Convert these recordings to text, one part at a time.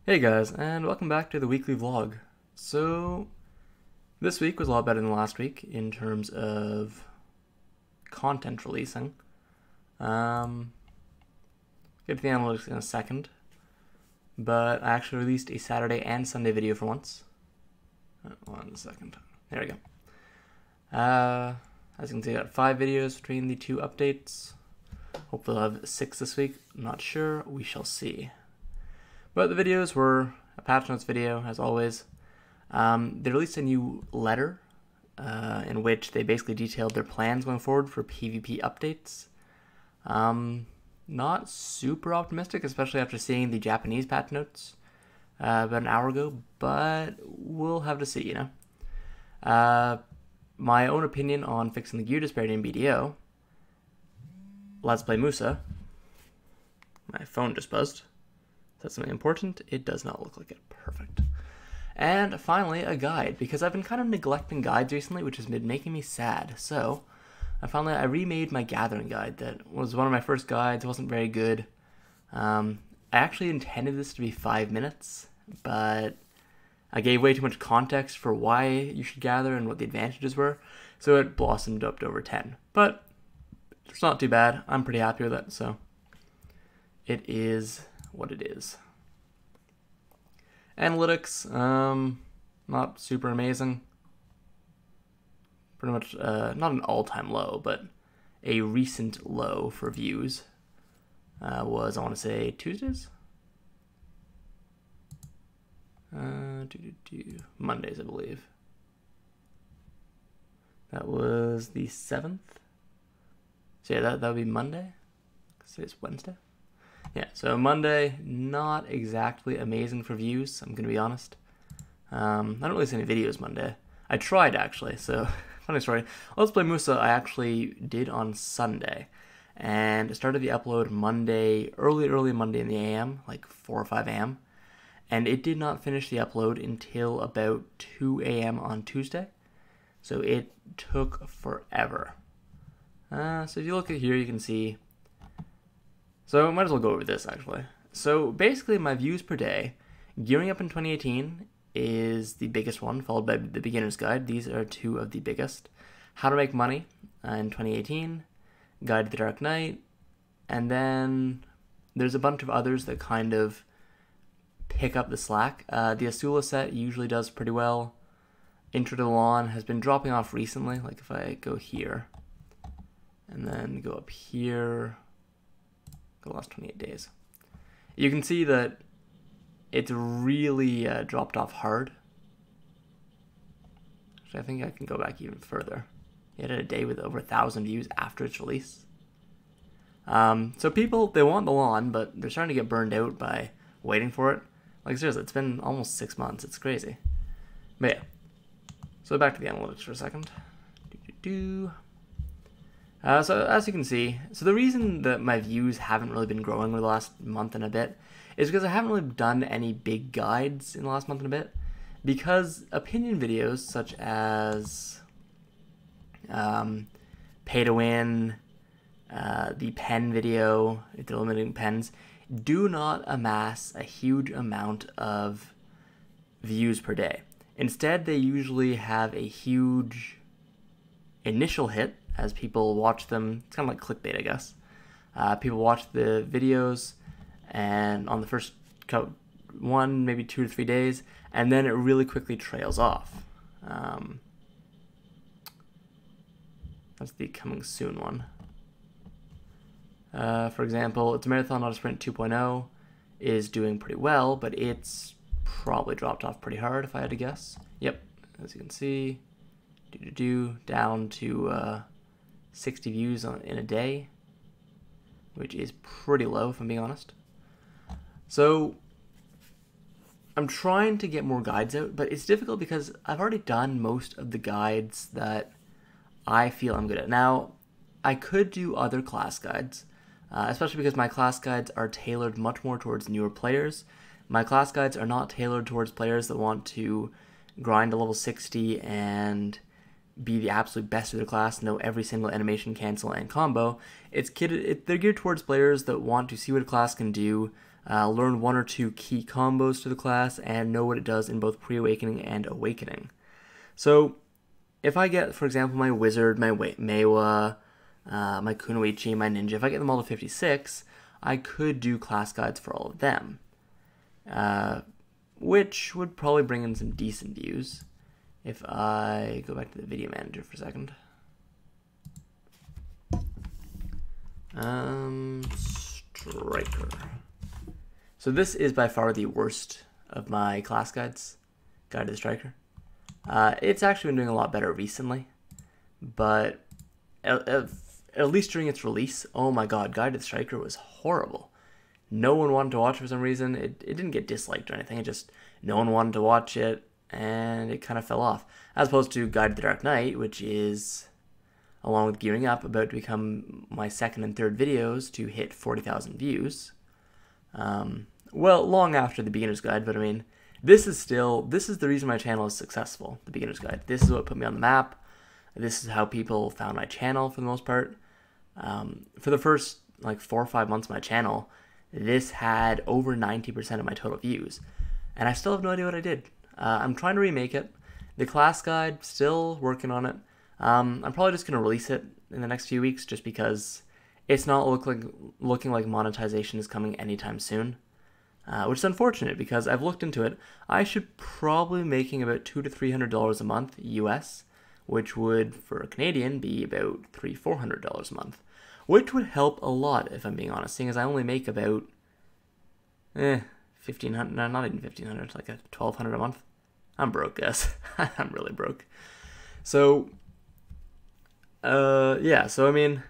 Hey guys, and welcome back to the weekly vlog. So, this week was a lot better than last week in terms of content releasing. Get to the analytics in a second, but I actually released a Saturday and Sunday video for once. 1 second. There we go. As you can see, I got 5 videos between the 2 updates. Hopefully I'll have 6 this week. I'm not sure. We shall see. But the videos were a patch notes video, as always. They released a new letter in which they basically detailed their plans going forward for PvP updates. Not super optimistic, especially after seeing the Japanese patch notes about an hour ago, but we'll have to see, you know. My own opinion on fixing the gear disparity in BDO. Let's play Musa. My phone just buzzed. Is that something important? It does not look like it. Perfect. And finally, a guide, because I've been kind of neglecting guides recently, which has been making me sad. So, I remade my gathering guide. That was one of my first guides. It wasn't very good. I actually intended this to be 5 minutes, but I gave way too much context for why you should gather and what the advantages were, so it blossomed up to over 10. But it's not too bad. I'm pretty happy with it, so it is what it is. Analytics, not super amazing. Pretty much not an all-time low, but a recent low for views was, I want to say, Tuesdays? Mondays, I believe. That was the 7th. So yeah, that would be Monday. Because it's Wednesday. Yeah, so Monday, not exactly amazing for views, I'm going to be honest. I don't release any videos Monday. I tried, actually, so funny story. Let's Play Musa I actually did on Sunday, and I started the upload Monday, early Monday in the AM, like 4 or 5 AM, and it did not finish the upload until about 2 AM on Tuesday, so it took forever. So if you look at here, you can see. So I might as well go over this, actually. So basically, my views per day, gearing up in 2018 is the biggest one, followed by the beginner's guide. These are 2 of the biggest. How to make money in 2018, Guide to the Dark Knight, and then there's a bunch of others that kind of pick up the slack. The Asula set usually does pretty well. Intro to Lawn has been dropping off recently, like if I go here, and then go up here, the last 28 days. You can see that it's really dropped off hard. Actually, I think I can go back even further. It had a day with over 1,000 views after its release. So people, they want the lawn, but they're starting to get burned out by waiting for it. Like seriously, it's been almost 6 months. It's crazy. But yeah. So back to the analytics for a second. So as you can see, so the reason that my views haven't really been growing over the last month and a bit is because I haven't really done any big guides in the last month and a bit, because opinion videos such as pay to win, the pen video, if they're limiting pens, do not amass a huge amount of views per day. Instead, they usually have a huge initial hit as people watch them. It's kind of like clickbait, I guess. People watch the videos and on the first 1, maybe 2 to 3 days, and then it really quickly trails off. That's the coming soon one. For example, It's a Marathon, Not a Sprint 2.0 is doing pretty well, but it's probably dropped off pretty hard if I had to guess. Yep, as you can see, down to 60 views in a day, which is pretty low if I'm being honest. So I'm trying to get more guides out, but it's difficult because I've already done most of the guides that I feel I'm good at. Now, I could do other class guides, especially because my class guides are tailored much more towards newer players. My class guides are not tailored towards players that want to grind to level 60 and be the absolute best of their class, know every single animation, cancel, and combo. They're geared towards players that want to see what a class can do, learn 1 or 2 key combos to the class, and know what it does in both Pre-Awakening and Awakening. So if I get, for example, my Wizard, my Meiwa, my Kunoichi, my Ninja, if I get them all to 56, I could do class guides for all of them, which would probably bring in some decent views. If I go back to the video manager for a second. Striker. So this is by far the worst of my class guides, Guide to the Striker. It's actually been doing a lot better recently, but at least during its release, oh my god, Guide to the Striker was horrible. No one wanted to watch it for some reason. It didn't get disliked or anything, it just, no one wanted to watch it, and it kind of fell off. As opposed to Guide to the Dark Knight, which is, along with Gearing Up, about to become my second and third videos to hit 40,000 views. Well, long after the Beginner's Guide, but I mean, this is the reason my channel is successful, the Beginner's Guide. This is what put me on the map. This is how people found my channel for the most part. For the first like 4 or 5 months of my channel, this had over 90% of my total views. And I still have no idea what I did. I'm trying to remake it. The class guide, still working on it. I'm probably just going to release it in the next few weeks just because it's not looking like monetization is coming anytime soon. Which is unfortunate because I've looked into it. I should probably be making about $200 to $300 a month US, which would, for a Canadian, be about $300-400 a month. Which would help a lot, if I'm being honest, seeing as I only make about, $1,500, no, not even $1,500, like $1,200 a month. I'm broke, guys. I'm really broke. So, yeah, so I mean,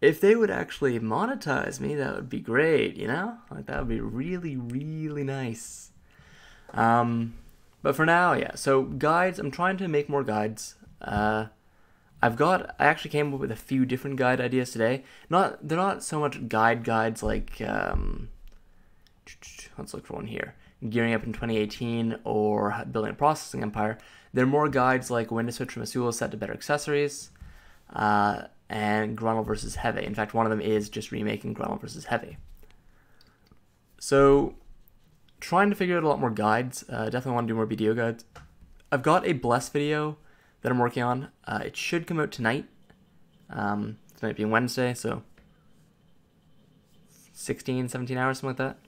if they would actually monetize me, that would be great, you know? Like, that would be really, really nice. But for now, yeah, so guides, I'm trying to make more guides. I actually came up with a few different guide ideas today. They're not so much guides like, let's look for one here. Gearing Up in 2018 or Building a Processing Empire. They're more guides like when to switch from a Sewell set to better accessories, and Gruntle versus Heavy. In fact, one of them is just remaking Gruntle versus Heavy. So, trying to figure out a lot more guides. Definitely want to do more video guides. I've got a Bless video that I'm working on. It should come out tonight. Tonight being Wednesday, so 16, 17 hours, something like that.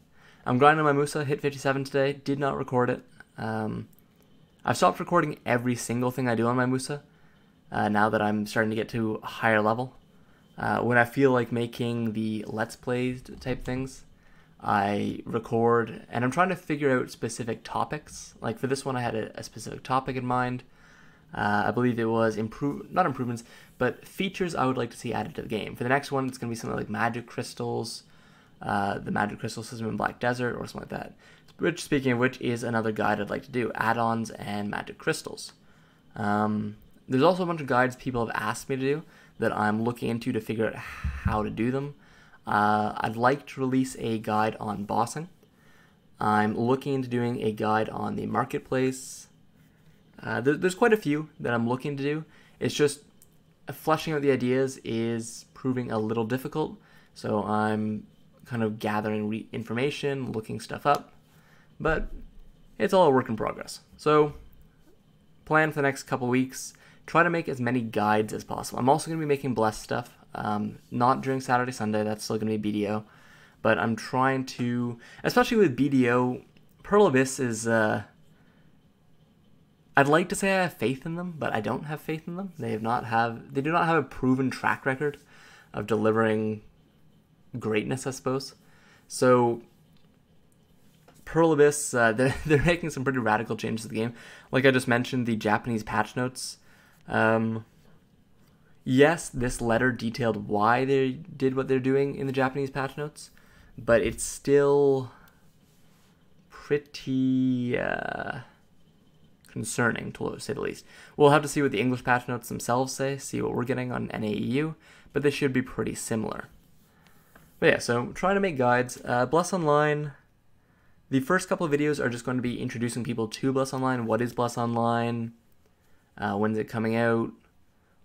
I'm grinding on my Musa, hit 57 today, did not record it. I've stopped recording every single thing I do on my Musa, now that I'm starting to get to a higher level. When I feel like making the Let's Plays type things, I record, and I'm trying to figure out specific topics. Like for this one, I had a specific topic in mind. I believe it was not improvements, but features I would like to see added to the game. For the next one, it's going to be something like magic crystals, the magic crystal system in Black Desert, or something like that. Which, speaking of which, is another guide I'd like to do, add-ons and magic crystals. There's also a bunch of guides people have asked me to do that I'm looking into to figure out how to do them. I'd like to release a guide on bossing. I'm looking into doing a guide on the marketplace. There's quite a few that I'm looking to do. It's just fleshing out the ideas is proving a little difficult, so I'm kind of gathering information, looking stuff up, but it's all a work in progress. So, plan for the next couple weeks, try to make as many guides as possible. I'm also going to be making Blessed stuff, not during Saturday, Sunday, that's still going to be BDO, but I'm trying to, especially with BDO, Pearl Abyss is, I'd like to say I have faith in them, but I don't have faith in them. They do not have a proven track record of delivering greatness, I suppose. So, Pearl Abyss, they're making some pretty radical changes to the game. Like I just mentioned, the Japanese patch notes. Yes, this letter detailed why they did what they're doing in the Japanese patch notes, but it's still pretty concerning, to say the least. We'll have to see what the English patch notes themselves say, see what we're getting on NAEU, but they should be pretty similar. But yeah, so trying to make guides. Bless Online, the first couple of videos are just going to be introducing people to Bless Online. What is Bless Online? When's it coming out?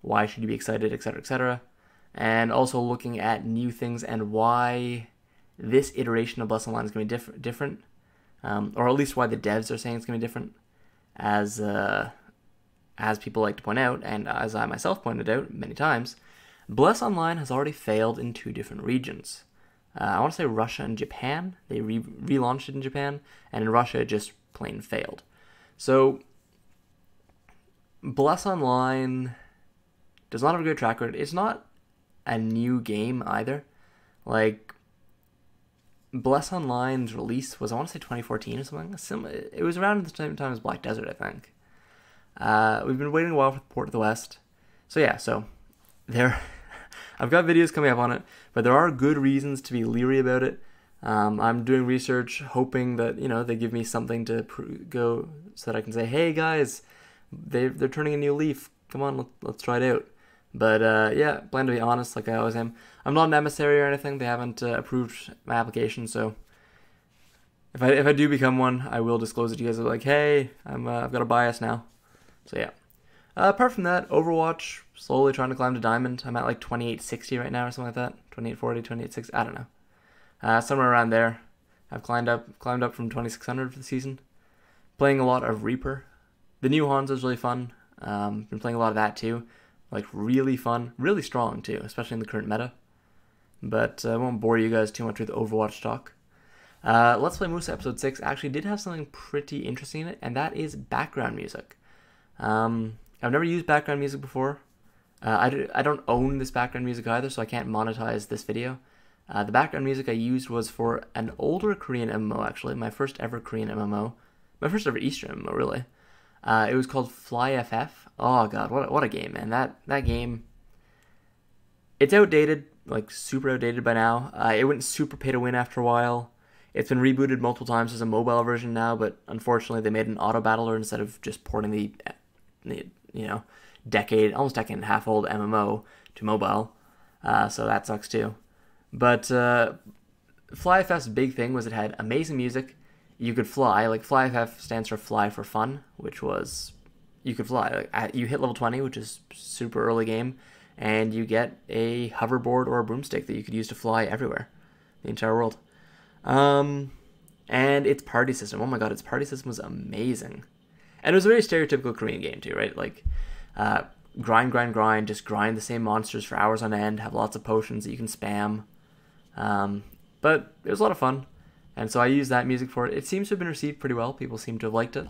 Why should you be excited, etc., etc. And also looking at new things and why this iteration of Bless Online is going to be different, or at least why the devs are saying it's going to be different, as people like to point out, and as I myself pointed out many times, Bless Online has already failed in 2 different regions. I want to say Russia and Japan. They relaunched it in Japan, and in Russia it just plain failed. So Bless Online does not have a good track record. It's not a new game either. Like, Bless Online's release was, I want to say 2014 or something. It was around the same time as Black Desert, I think. We've been waiting a while for the port to the West. So yeah, there, I've got videos coming up on it, but there are good reasons to be leery about it. I'm doing research, hoping that, they give me something to go so that I can say, hey guys, they're turning a new leaf. Come on, let's try it out. But yeah, plan to be honest, like I always am. I'm not an emissary or anything. They haven't approved my application, so if I do become one, I will disclose it to you guys. Like, hey, I've got a bias now. So yeah. Apart from that, Overwatch, slowly trying to climb to Diamond. I'm at like 2860 right now or something like that. 2840, 2860, I don't know. Somewhere around there. I've climbed up from 2600 for the season. Playing a lot of Reaper. The new Hanzo is really fun. Been playing a lot of that too. Like, really fun, really strong too, especially in the current meta. But I won't bore you guys too much with Overwatch talk. Let's Play Musa Episode 6 actually did have something pretty interesting in it, and that is background music. I've never used background music before. I don't own this background music either, so I can't monetize this video. The background music I used was for an older Korean MMO, actually, my first ever Korean MMO. My first ever Eastern MMO, really. It was called Fly FF. Oh god, what a game, man. That game, it's outdated, like super outdated by now. It went super pay to win after a while. It's been rebooted multiple times as a mobile version now, but unfortunately they made an auto battler instead of just porting the almost decade and a half old MMO to mobile. So that sucks too. But Fly FF's big thing was it had amazing music. You could fly. Like, Fly FF stands for Fly for Fun, which was you could fly. Like, you hit level 20, which is super early game, and you get a hoverboard or a broomstick that you could use to fly everywhere, the entire world. And its party system. Oh my god, its party system was amazing. And it was a very stereotypical Korean game too, right? Like, grind, just grind the same monsters for hours on end, have lots of potions that you can spam. But it was a lot of fun. And so I used that music for it. It seems to have been received pretty well. People seem to have liked it.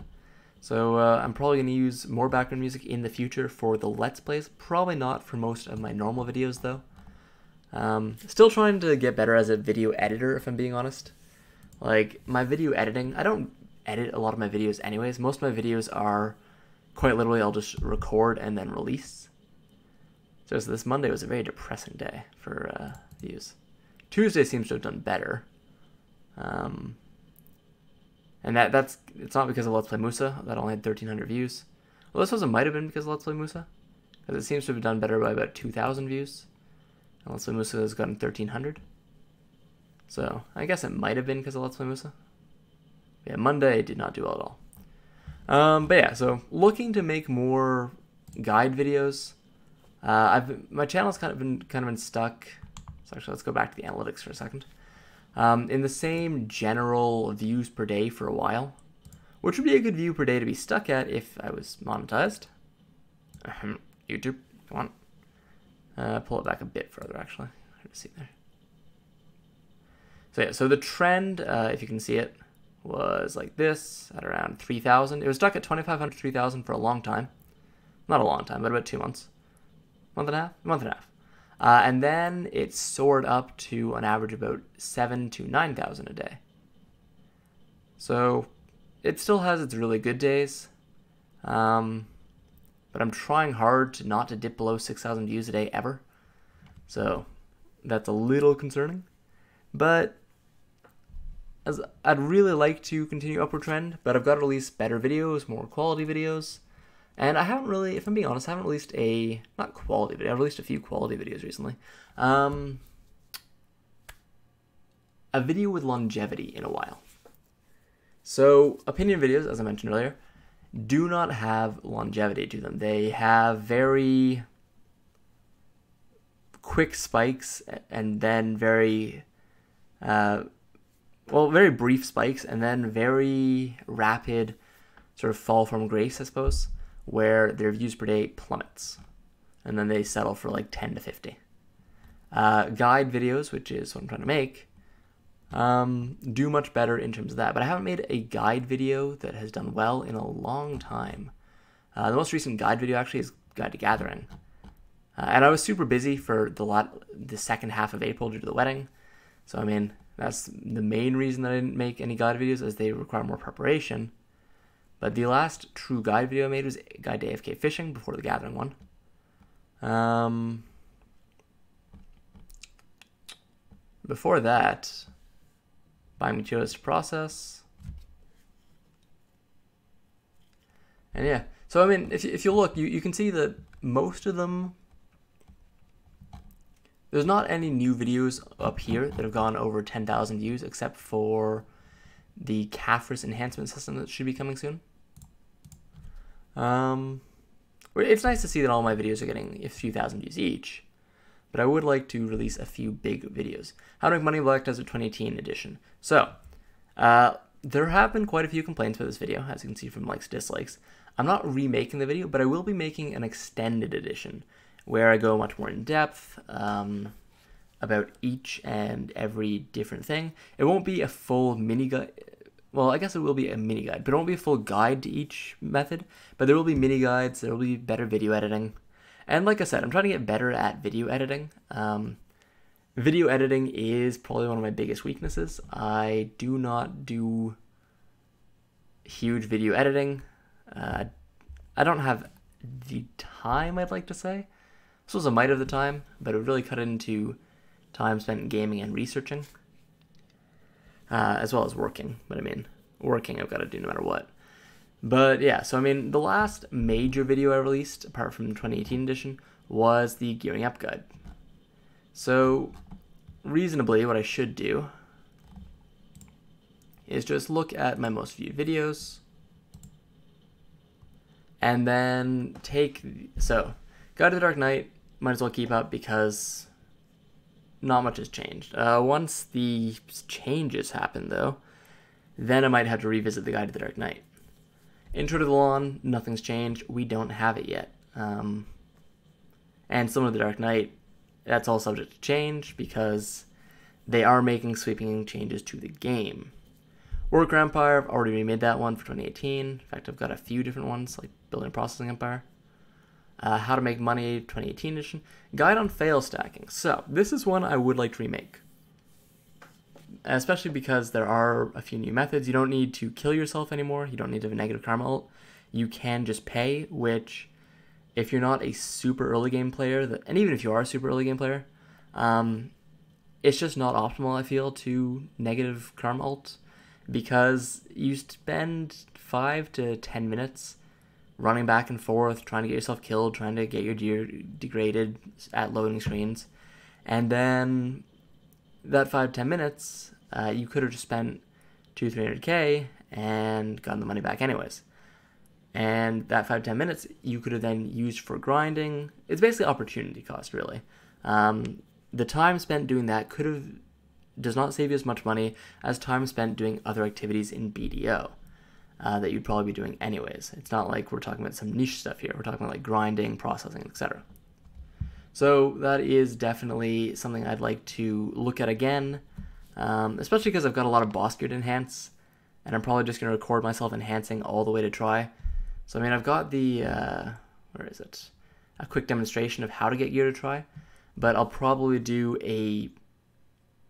So I'm probably going to use more background music in the future for the Let's Plays. Probably not for most of my normal videos, though. Still trying to get better as a video editor, if I'm being honest. Like, my video editing, I don't edit a lot of my videos anyways. Most of my videos are, quite literally, I'll just record and then release. So this Monday was a very depressing day for views. Tuesday seems to have done better. And it's not because of Let's Play Musa. That only had 1,300 views. Well, this might have been because of Let's Play Musa, because it seems to have done better by about 2,000 views. And Let's Play Musa has gotten 1,300. So I guess it might have been because of Let's Play Musa. Yeah, Monday did not do well at all. But yeah, so looking to make more guide videos. My channel's kind of been stuck. So actually, let's go back to the analytics for a second. In the same general views per day for a while, which would be a good view per day to be stuck at if I was monetized. YouTube, come on. Pull it back a bit further, actually. Hard to see there. So yeah, so the trend, if you can see it, was like this at around 3,000. It was stuck at 2,500, 3,000 for a long time. Not a long time, but about 2 months. Month and a half? Month and a half. And then it soared up to an average about 7,000 to 9,000 a day. So it still has its really good days. But I'm trying hard to not to dip below 6,000 views a day ever. So that's a little concerning. But as I'd really like to continue upward trend, but I've got to release better videos, more quality videos. And I haven't really, if I'm being honest, I haven't released not quality video, I've released a few quality videos recently. A video with longevity in a while. So, opinion videos, as I mentioned earlier, do not have longevity to them. They have very quick spikes and then very well, very brief spikes and then very rapid sort of fall from grace, I suppose, where their views per day plummets. And then they settle for like 10 to 50. Guide videos, which is what I'm trying to make, do much better in terms of that. But I haven't made a guide video that has done well in a long time. The most recent guide video actually is Guide to Gathering. And I was super busy for the second half of April due to the wedding. So, I mean, that's the main reason that I didn't make any guide videos, as they require more preparation. But the last true guide video I made was Guide to AFK Fishing before the Gathering one. Before that, buying materials to process. And yeah, so I mean, if you look, you can see that most of them, there's not any new videos up here that have gone over 10,000 views, except for the Caphras enhancement system that should be coming soon. It's nice to see that all my videos are getting a few thousand views each, but I would like to release a few big videos. How to Make Money in Black Desert 2018 edition. So, there have been quite a few complaints about this video, as you can see from likes and dislikes. I'm not remaking the video, but I will be making an extended edition where I go much more in depth about each and every different thing. It won't be a full mini guide. Well, I guess it will be a mini guide, but it won't be a full guide to each method. But there will be mini guides. There will be better video editing. And like I said, I'm trying to get better at video editing. Video editing is probably one of my biggest weaknesses. I do not do huge video editing. I don't have the time, I'd like to say. I suppose I might have the time, but it would really cut into time spent gaming and researching, as well as working. But I mean, working I've got to do no matter what. But yeah, so I mean, the last major video I released, apart from the 2018 edition, was the Gearing Up Guide. So, reasonably, what I should do is just look at my most viewed videos, and then so, Guide to the Dark Knight, might as well keep up because not much has changed. Once the changes happen, though, then I might have to revisit the Guide to the Dark Knight. Intro to the Lawn, nothing's changed. We don't have it yet. And similar to the Dark Knight, that's all subject to change because they are making sweeping changes to the game. Worker Empire, I've already remade that one for 2018. In fact, I've got a few different ones, like Building a Processing Empire. How to Make Money 2018 edition. Guide on Fail Stacking. So, this is one I would like to remake. Especially because there are a few new methods. You don't need to kill yourself anymore. You don't need to have a negative karma ult. You can just pay, which, if you're not a super early game player, and even if you are a super early game player, it's just not optimal, I feel, to negative karma ult, because you spend 5 to 10 minutes running back and forth, trying to get yourself killed, trying to get your gear degraded at loading screens, and then that 5-10 minutes, you could have just spent 200-300k and gotten the money back anyways. And that 5-10 minutes you could have then used for grinding. It's basically opportunity cost, really. The time spent doing that does not save you as much money as time spent doing other activities in BDO that you'd probably be doing anyways. It's not like we're talking about some niche stuff here. We're talking about like grinding, processing, etc. So that is definitely something I'd like to look at again, especially because I've got a lot of boss gear to enhance, and I'm probably just going to record myself enhancing all the way to try. So I mean, I've got the, where is it? A quick demonstration of how to get gear to try, but I'll probably do a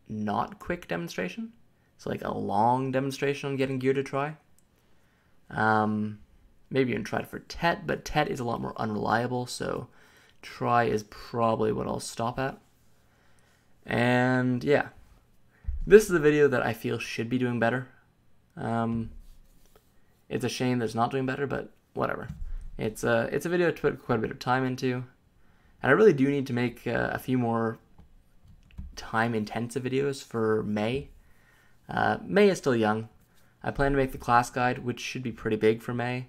not quick demonstration, so like a long demonstration on getting gear to try. Maybe even try it for TET, but TET is a lot more unreliable, so try is probably what I'll stop at. And yeah, this is a video that I feel should be doing better. It's a shame that it's not doing better, but whatever. It's a video to put quite a bit of time into, and I really do need to make a few more time-intensive videos for May. May is still young. I plan to make the class guide, which should be pretty big for May,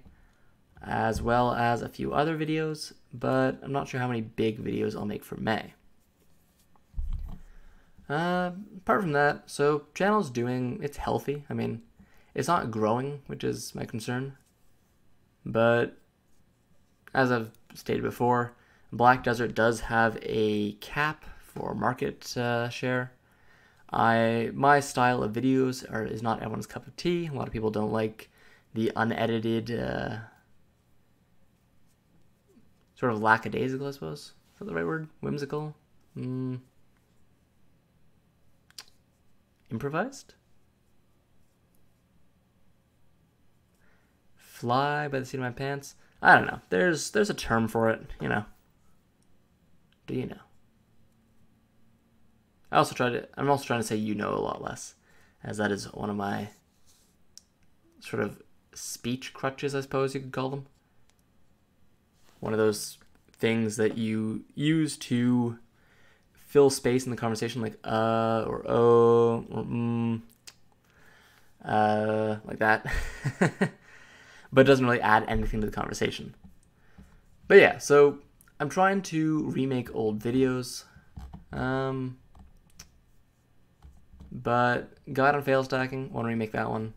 as well as a few other videos, but I'm not sure how many big videos I'll make for May. Apart from that, so channel's doing, it's healthy. I mean, it's not growing, which is my concern. But as I've stated before, Black Desert does have a cap for market share. My style of videos is not everyone's cup of tea. A lot of people don't like the unedited, sort of lackadaisical, I suppose. Is that the right word? Whimsical? Improvised? Fly by the seat of my pants? I don't know. There's a term for it, you know. Do you know? I'm also trying to say you know a lot less, as that is one of my sort of speech crutches, I suppose you could call them. One of those things that you use to fill space in the conversation, like or oh or like that. But it doesn't really add anything to the conversation. But yeah, so I'm trying to remake old videos. But Guide on Fail Stacking, want to remake that one.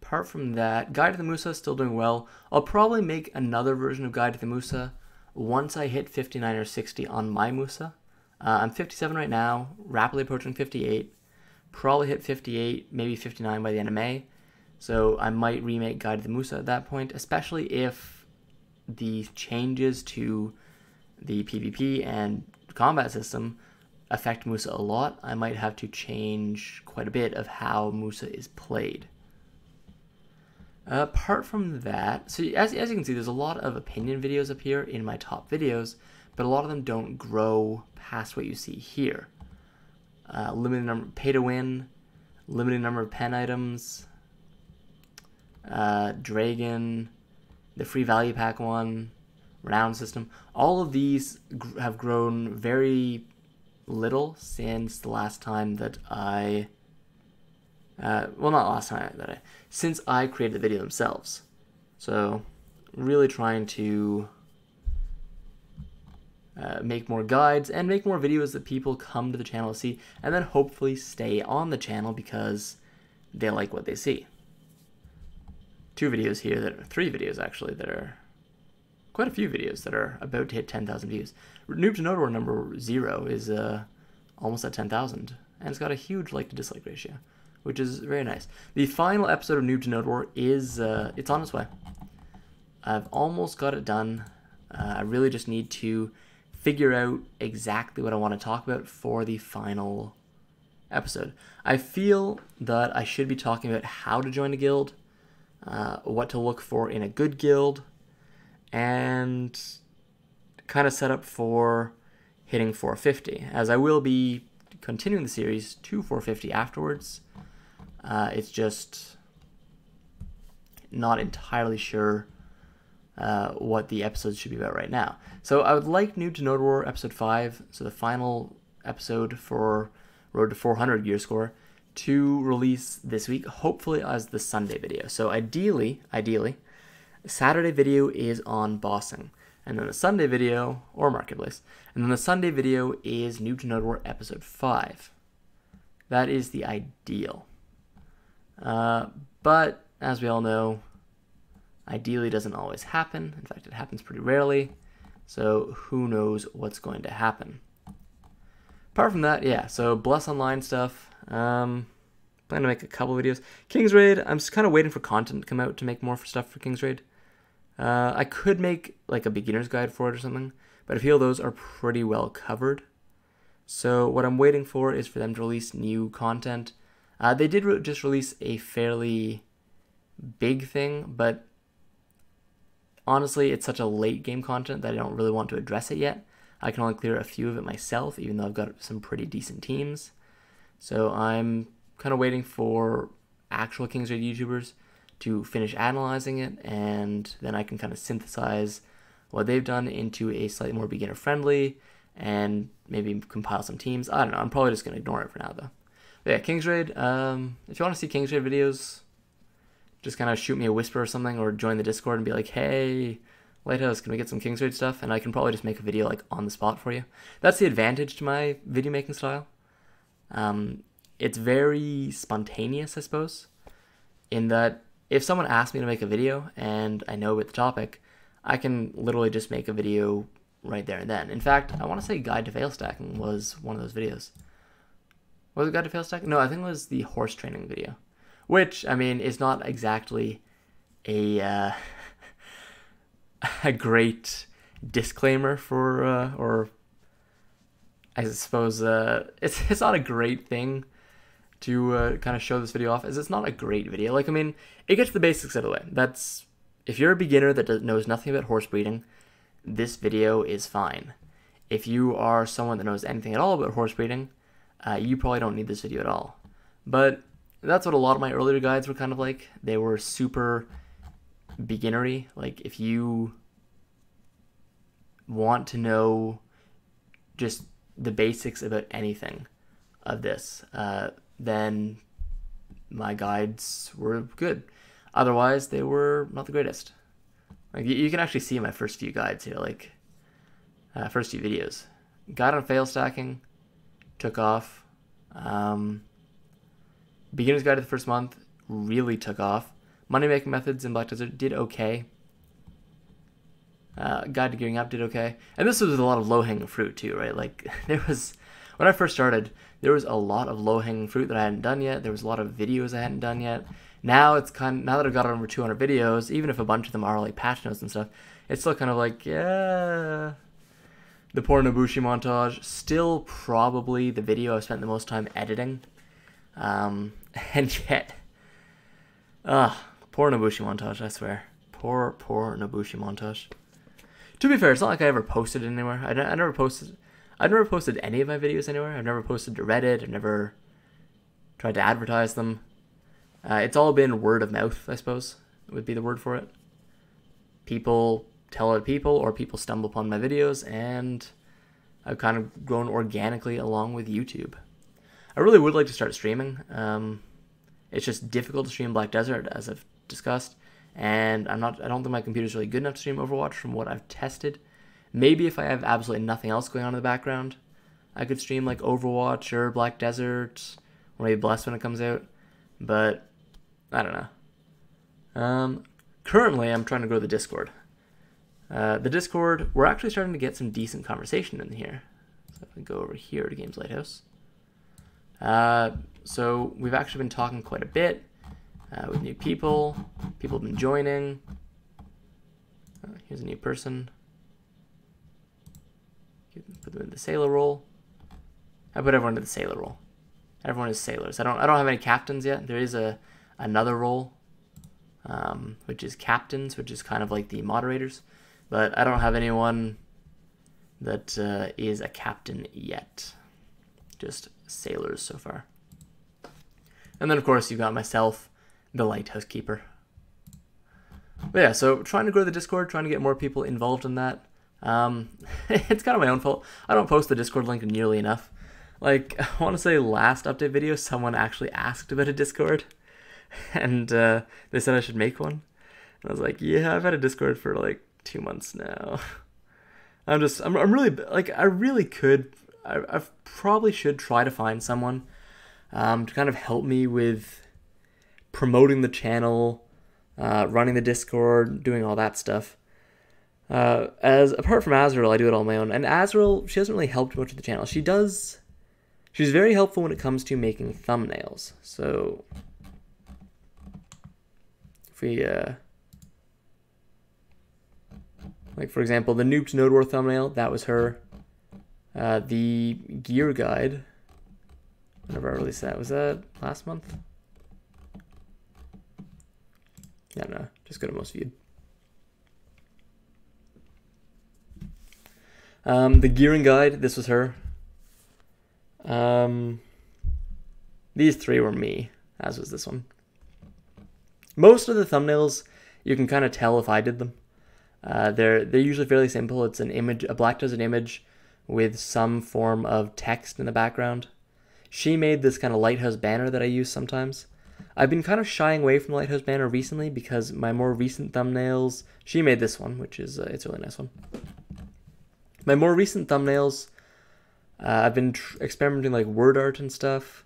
Apart from that, Guide to the Musa is still doing well. I'll probably make another version of Guide to the Musa once I hit 59 or 60 on my Musa. I'm 57 right now, rapidly approaching 58. Probably hit 58, maybe 59 by the end of May. So I might remake Guide to the Musa at that point, especially if the changes to the PvP and combat system affect Musa a lot. I might have to change quite a bit of how Musa is played. Apart from that, so as you can see, there's a lot of opinion videos up here in my top videos, but a lot of them don't grow past what you see here. Limited number, pay to win, limited number of pen items, Dragon, the free value pack one, round system. All of these have grown very little since the last time that I, well, not last time since I created the video themselves. So really trying to make more guides and make more videos that people come to the channel to see, and then hopefully stay on the channel because they like what they see. 2 videos here that are 3 videos actually that are quite a few videos that are about to hit 10,000 views. Noob to Node War number 0 is almost at 10,000, and it's got a huge like to dislike ratio, which is very nice. The final episode of Noob to Node War is it's on its way. I've almost got it done. I really just need to figure out exactly what I want to talk about for the final episode. I feel that I should be talking about how to join a guild, what to look for in a good guild, and kind of set up for hitting 450, as I will be continuing the series to 450 afterwards. It's just not entirely sure what the episodes should be about right now. So I would like Noob to Node War episode 5, so the final episode for Road to 400 gear score, to release this week, hopefully as the Sunday video. So ideally, Saturday video is on bossing, and then the Sunday video, or Marketplace, and then the Sunday video is Noob to Node War episode 5. That is the ideal. But, as we all know, ideally doesn't always happen. In fact, it happens pretty rarely, so who knows what's going to happen. Apart from that, yeah, so Bless Online stuff, plan to make a couple videos. King's Raid, I'm just kind of waiting for content to come out to make more stuff for King's Raid. I could make like a beginner's guide for it or something, but I feel those are pretty well covered. So what I'm waiting for is for them to release new content. They did just release a fairly big thing, but honestly, it's such a late game content that I don't really want to address it yet. I can only clear a few of it myself, even though I've got some pretty decent teams. So I'm kind of waiting for actual King's Raid YouTubers to finish analyzing it, and then I can kind of synthesize what they've done into a slightly more beginner-friendly, and maybe compile some teams. I don't know. I'm probably just going to ignore it for now, though. But yeah, King's Raid. If you want to see King's Raid videos, just kind of shoot me a whisper or something, or join the Discord and be like, hey, Lighthouse, can we get some King's Raid stuff? And I can probably just make a video like on the spot for you. That's the advantage to my video making style. It's very spontaneous, I suppose, in that if someone asks me to make a video and I know about the topic, I can literally just make a video right there and then. In fact, I want to say Guide to Fail Stacking was one of those videos. Was it Guide to Fail Stacking? No, I think it was the horse training video, which, I mean, is not exactly a a great disclaimer for, or I suppose it's not a great thing to kind of show this video off, as it's not a great video. Like, I mean, it gets the basics out of the way. That's, if you're a beginner that knows nothing about horse breeding, this video is fine. If you are someone that knows anything at all about horse breeding, you probably don't need this video at all. But that's what a lot of my earlier guides were kind of like. They were super beginnery. Like, if you want to know just the basics about anything of this, then my guides were good. Otherwise, they were not the greatest. Like, you can actually see my first few guides here, like first few videos. Guide on fail stacking took off. Beginner's guide to the first month really took off. Money making methods in Black Desert did okay. Guide to gearing up did okay. And this was with a lot of low-hanging fruit too, right? Like, there was, when I first started, there was a lot of low-hanging fruit that I hadn't done yet. There was a lot of videos I hadn't done yet. Now it's now that I've got over 200 videos, even if a bunch of them are like patch notes and stuff, it's still kind of like, yeah. The poor Nobushi montage, still probably the video I've spent the most time editing. And yet, poor Nobushi montage, I swear. Poor Nobushi montage. To be fair, it's not like I ever posted it anywhere. I never posted any of my videos anywhere. I've never posted to Reddit. I've never tried to advertise them. It's all been word of mouth, I suppose, would be the word for it. People tell other people, or people stumble upon my videos, and I've kind of grown organically along with YouTube. I really would like to start streaming. It's just difficult to stream Black Desert, as I've discussed. And I don't think my computer's really good enough to stream Overwatch from what I've tested. Maybe if I have absolutely nothing else going on in the background, I could stream like Overwatch or Black Desert, or maybe Bless when it comes out. But I don't know. Currently, I'm trying to grow the Discord. The Discord, we're actually starting to get some decent conversation in here. So if we go over here to Games Lighthouse. So we've actually been talking quite a bit. With new people have been joining. Here's a new person. Put them in the sailor role. I put everyone in the sailor role. Everyone is sailors. I don't have any captains yet. There is another role, which is captains, which is kind of like the moderators, but I don't have anyone that is a captain yet. Just sailors so far. And then of course you've got myself, the Lighthouse Keeper. But yeah, so trying to grow the Discord, trying to get more people involved in that. It's kind of my own fault. I don't post the Discord link nearly enough. Like, I want to say last update video, someone actually asked about a Discord, and they said I should make one. And I was like, yeah, I've had a Discord for like 2 months now. I'm really, like, I really could, I probably should try to find someone to kind of help me with promoting the channel, running the Discord, doing all that stuff. Apart from Azrael, I do it all on my own. And Azrael, she hasn't really helped much with the channel. She's very helpful when it comes to making thumbnails. So if we, like for example, the Noobs Node War thumbnail, that was her. The gear guide, whenever I released that, was that last month? Yeah, no, just go to most viewed. The gearing guide, this was her. These three were me, as was this one. Most of the thumbnails, you can kind of tell if I did them. They're usually fairly simple. It's an image, a Black Desert image with some form of text in the background. She made this kind of Lighthouse banner that I use sometimes. I've been kind of shying away from the Lighthouse banner recently because my more recent thumbnails, she made this one, which is, it's a really nice one. My more recent thumbnails, I've been experimenting like word art and stuff,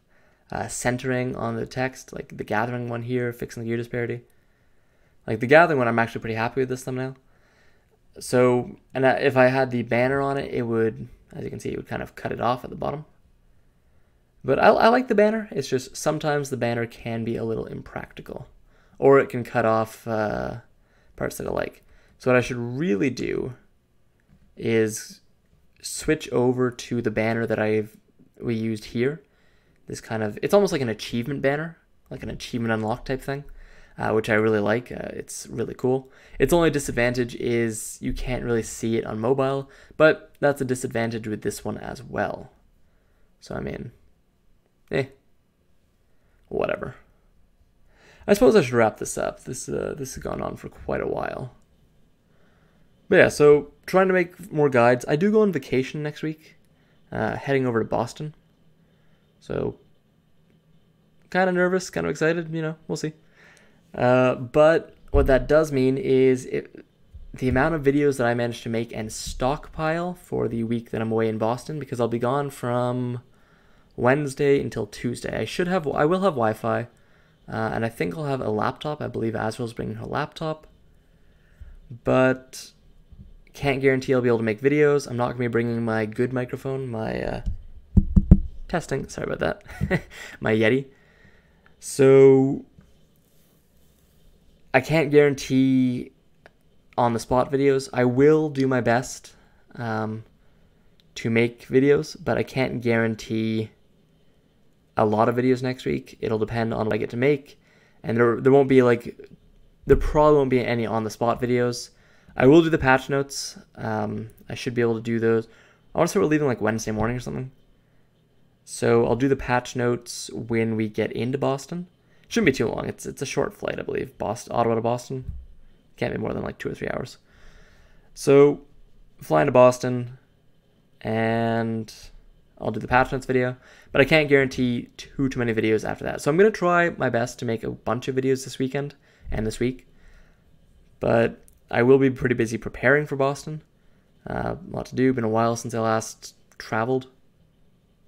centering on the text, like the gathering one here, fixing the gear disparity. Like the gathering one, I'm actually pretty happy with this thumbnail. So, and if I had the banner on it, it would, as you can see, it would kind of cut it off at the bottom. But I like the banner. It's just sometimes the banner can be a little impractical, or it can cut off parts that I like. So what I should really do is switch over to the banner that we used here. This kind of, it's almost like an achievement banner, like an achievement unlock type thing, which I really like. It's really cool. Its only disadvantage is you can't really see it on mobile, but that's a disadvantage with this one as well. So I mean, whatever. I suppose I should wrap this up. This has gone on for quite a while. But yeah, so trying to make more guides. I do go on vacation next week, heading over to Boston. So kind of nervous, kind of excited, you know, we'll see. But what that does mean is the amount of videos that I managed to make and stockpile for the week that I'm away in Boston, because I'll be gone from Wednesday until Tuesday. I will have Wi-Fi, and I think I'll have a laptop. I believe Azrael's bringing her laptop, but can't guarantee I'll be able to make videos. I'm not going to be bringing my good microphone, my testing, sorry about that, my Yeti. So I can't guarantee on-the-spot videos. I will do my best to make videos, but I can't guarantee a lot of videos next week. It'll depend on what I get to make, and there won't be there probably won't be any on-the-spot videos. I will do the patch notes. I should be able to do those. I want to say we're leaving like Wednesday morning or something. So I'll do the patch notes when we get into Boston. Shouldn't be too long. It's a short flight, I believe. Ottawa to Boston. Can't be more than like 2 or 3 hours. So flying to Boston, and I'll do the patch notes video. But I can't guarantee too many videos after that. So I'm going to try my best to make a bunch of videos this weekend and this week. But I will be pretty busy preparing for Boston. A lot to do. Been a while since I last traveled.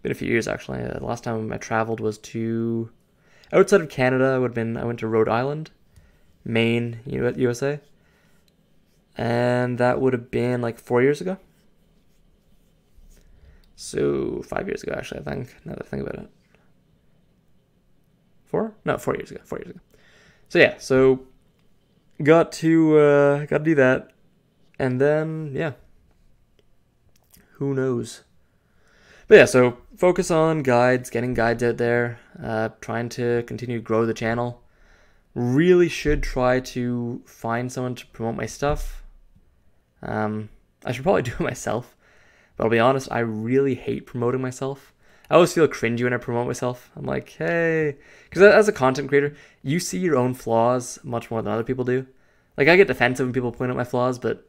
Been a few years actually. The last time I traveled was to outside of Canada. I went to Rhode Island, Maine, USA, and that would have been like 4 years ago. So 5 years ago actually, I think. Now that I think about it, 4? No, 4 years ago. 4 years ago. So yeah, so got to do that, and then yeah, who knows. But yeah, so focus on guides, getting guides out there, trying to continue to grow the channel. Really should try to find someone to promote my stuff. I should probably do it myself, but I'll be honest, I really hate promoting myself. I always feel cringy when I promote myself. I'm like, hey, because as a content creator, you see your own flaws much more than other people do. Like, I get defensive when people point out my flaws, but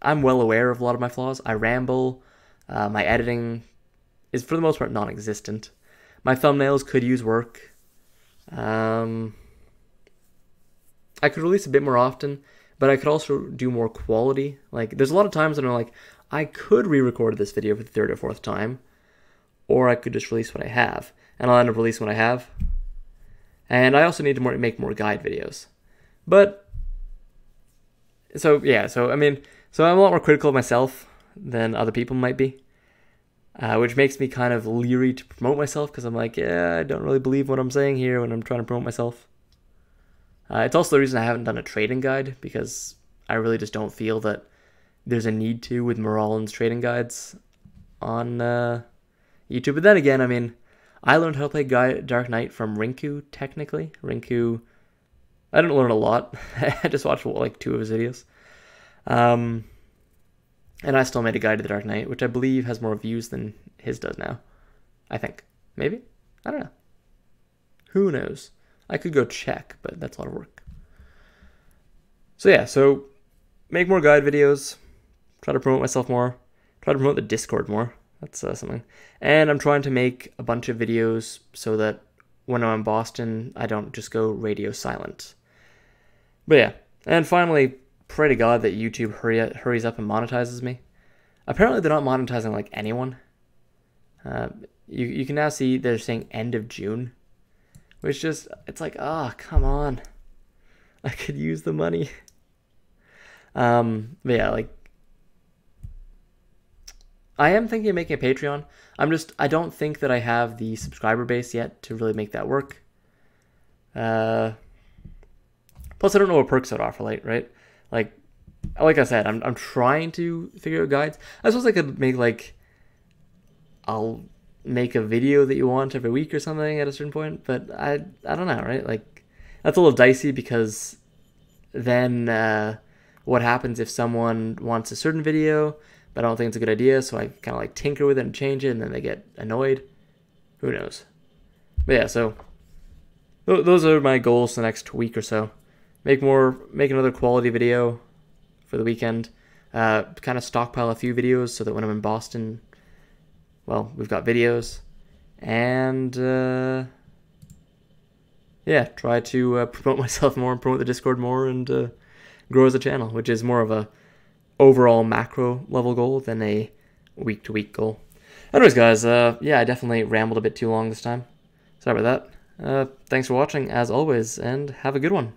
I'm well aware of a lot of my flaws. I ramble. My editing is for the most part non-existent. My thumbnails could use work. I could release a bit more often, but I could also do more quality. Like, there's a lot of times when I'm like, I could re-record this video for the 3rd or 4th time, or I could just release what I have, and I'll end up releasing what I have. And I also need to make more guide videos. But so yeah, so I'm a lot more critical of myself than other people might be. Which makes me kind of leery to promote myself, because I'm like, yeah, I don't really believe what I'm saying here when I'm trying to promote myself. It's also the reason I haven't done a trading guide, because I really just don't feel that there's a need to with Morallen's trading guides on YouTube. But then again, I learned how to play Dark Knight from Rinku, technically. Rinku, I didn't learn a lot. I just watched like 2 of his videos. And I still made a guide to the Dark Knight, which I believe has more views than his does now. I think. Maybe? I don't know. Who knows? I could go check, but that's a lot of work. So yeah, so make more guide videos. Try to promote myself more. Try to promote the Discord more. That's something. And I'm trying to make a bunch of videos so that when I'm in Boston, I don't just go radio silent. But yeah, and finally, pray to God that YouTube hurries up and monetizes me. Apparently, they're not monetizing like anyone. You can now see they're saying end of June, which just, it's like, come on, I could use the money. But yeah, like, I am thinking of making a Patreon. I don't think that I have the subscriber base yet to really make that work. Plus, I don't know what perks I'd offer, right? Like I said, I'm trying to figure out guides. I suppose I could make like, I'll make a video that you want every week or something at a certain point, but I don't know, right? Like, that's a little dicey because then what happens if someone wants a certain video, but I don't think it's a good idea, so I kind of like tinker with it and change it, and then they get annoyed. Who knows? But yeah, so those are my goals for the next week or so. Make another quality video for the weekend. Kind of stockpile a few videos so that when I'm in Boston, well, we've got videos. And yeah, try to promote myself more and promote the Discord more and grow as a channel, which is more of a overall macro level goal than a week-to-week goal. Anyways, guys, yeah, I definitely rambled a bit too long this time. Sorry about that. Thanks for watching, as always, and have a good one.